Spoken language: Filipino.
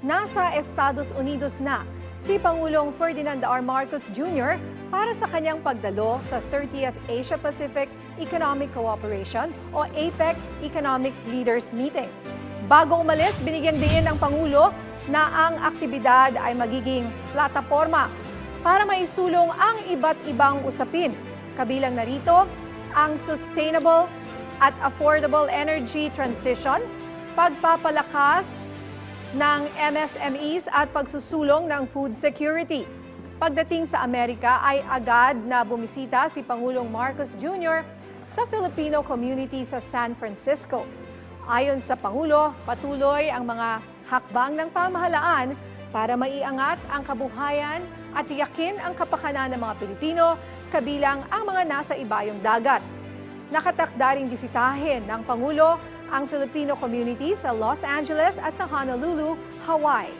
Nasa Estados Unidos na si Pangulong Ferdinand R. Marcos Jr. para sa kanyang pagdalo sa 30th Asia-Pacific Economic Cooperation o APEC Economic Leaders Meeting. Bago umalis, binigyang diin ng Pangulo na ang aktibidad ay magiging plataporma para maisulong ang iba't ibang usapin. Kabilang narito ang sustainable at affordable energy transition, pagpapalakas ng MSMEs at pagsusulong ng food security. Pagdating sa Amerika ay agad na bumisita si Pangulong Marcos Jr. sa Filipino community sa San Francisco. Ayon sa Pangulo, patuloy ang mga hakbang ng pamahalaan para maiangat ang kabuhayan at tiyakin ang kapakanan ng mga Pilipino, kabilang ang mga nasa ibayong dagat. Nakatakda ring bisitahin ng Pangulo ang Filipino community sa Los Angeles at sa Honolulu, Hawaii.